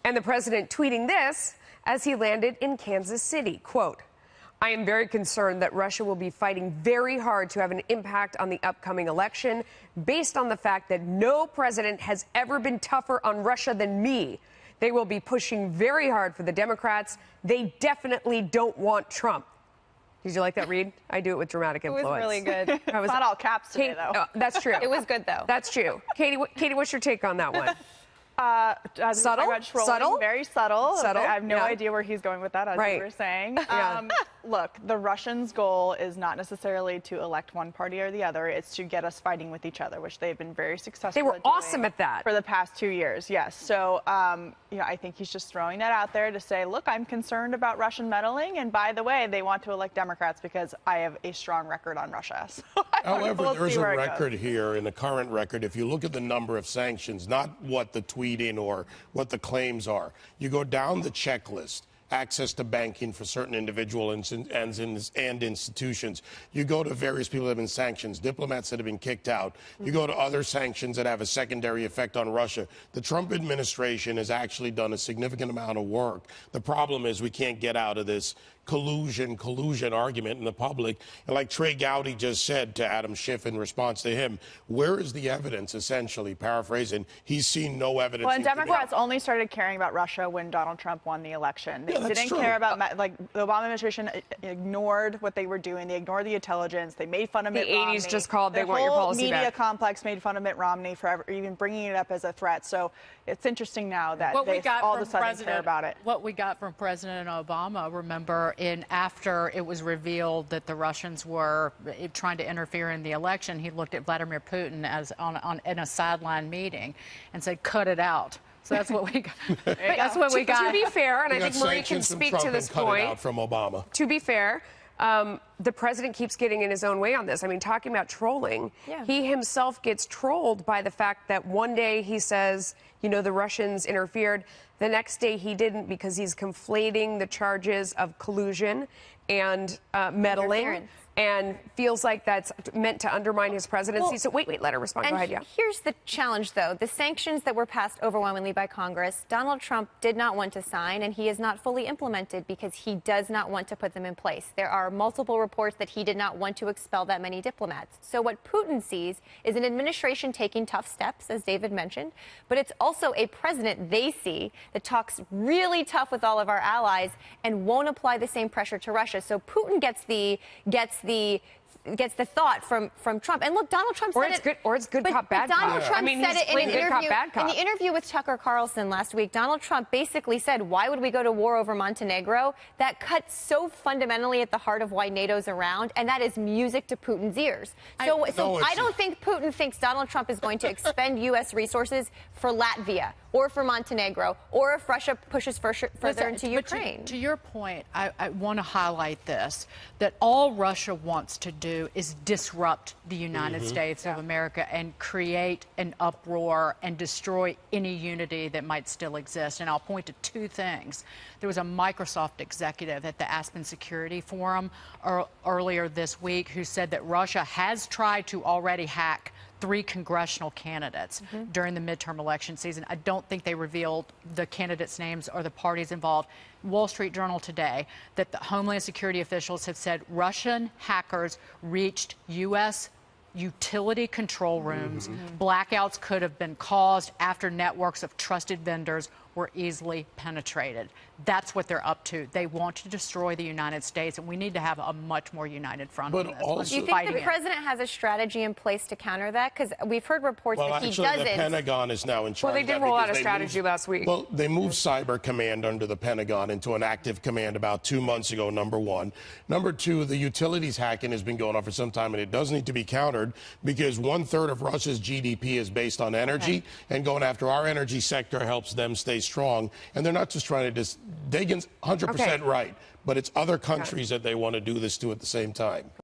And the president tweeting this as he landed in Kansas City, quote, "I am very concerned that Russia will be fighting very hard to have an impact on the upcoming election based on the fact that no president has ever been tougher on Russia than me. They will be pushing very hard for the Democrats. They definitely don't want Trump." Did you like that read? I do it with dramatic influence. It was really good. It's not all caps today, though. That's true. It was good, though. That's true. Katie, what's your take on that one? Subtle? Subtle? Very subtle. Subtle? I have no idea where he's going with that, as you were saying. Look, the Russians' goal is not necessarily to elect one party or the other. It's to get us fighting with each other, which they've been very successful They were at doing awesome at that. For the past 2 years, yes. So, I think he's just throwing that out there to say, look, I'm concerned about Russian meddling. And by the way, they want to elect Democrats because I have a strong record on Russia. So However, there's a record here in the current record. If you look at the number of sanctions, not what the tweeting or what the claims are, you go down the checklist. Access to banking for certain individuals and institutions. You go to various people that have been sanctioned, diplomats that have been kicked out. You go to other sanctions that have a secondary effect on Russia. The Trump administration has actually done a significant amount of work. The problem is we can't get out of this collusion argument in the public. And like Trey Gowdy just said to Adam Schiff in response to him, where is the evidence, essentially, paraphrasing? He's seen no evidence. Well, and Democrats only started caring about Russia when Donald Trump won the election. They didn't care about, like, the Obama administration ignored what they were doing. They ignored the intelligence. They made fun of Mitt Romney. The 80s just called, they want your policy back. The whole media complex made fun of Mitt Romney for even bringing it up as a threat. So it's interesting now that they all of a sudden care about it. What we got from President Obama, remember, after it was revealed that the Russians were trying to interfere in the election, he looked at Vladimir Putin as in a sideline meeting and said, "Cut it out." So that's what we got. That's what we got. To be fair, and I think Marie can speak to this point. Cut it out from Obama. To be fair, the president keeps getting in his own way on this. I mean, talking about trolling, he himself gets trolled by the fact that one day he says, you know, the Russians interfered. The next day he didn't, because he's conflating the charges of collusion and meddling. And feels like that's meant to undermine his presidency. So wait, let her respond. Go ahead, Here's the challenge, though. The sanctions that were passed overwhelmingly by Congress, Donald Trump did not want to sign, and he has not fully implemented because he does not want to put them in place. There are multiple reports that he did not want to expel that many diplomats. So what Putin sees is an administration taking tough steps, as David mentioned, but it's also a president they see that talks really tough with all of our allies and won't apply the same pressure to Russia. So Putin gets the thought from Trump. And look, Donald Trump said it. Or it's good cop, bad cop. Donald Trump said it in an interview. In the interview with Tucker Carlson last week, Donald Trump basically said, why would we go to war over Montenegro? That cuts so fundamentally at the heart of why NATO's around, and that is music to Putin's ears. So I don't think Putin thinks Donald Trump is going to expend U.S. resources for Latvia or for Montenegro, or if Russia pushes further into Ukraine. To your point, I want to highlight this, that all Russia wants to do is disrupt the United States of America and create an uproar and destroy any unity that might still exist. And I'll point to two things. There was a Microsoft executive at the Aspen Security Forum earlier this week who said that Russia has tried to already hack 3 congressional candidates during the midterm election season. I don't think they revealed the candidates' names or the parties involved. Wall Street Journal today that the Homeland Security officials have said Russian hackers reached U.S. utility control rooms. Blackouts could have been caused after networks of trusted vendors were easily penetrated. That's what they're up to. They want to destroy the United States, and we need to have a much more united front on this. Do you think the president has a strategy in place to counter that? Because we've heard reports that he doesn't. Well, actually, the Pentagon is now in charge. Well, they did roll out a strategy last week. Well, they moved Cyber Command under the Pentagon into an active command about 2 months ago, number one. Number two, the utilities hacking has been going on for some time, and it does need to be countered because 1/3 of Russia's GDP is based on energy, and going after our energy sector helps them stay strong. And they're not just trying to Dagan's 100% right, but it's other countries that they want to do this to at the same time.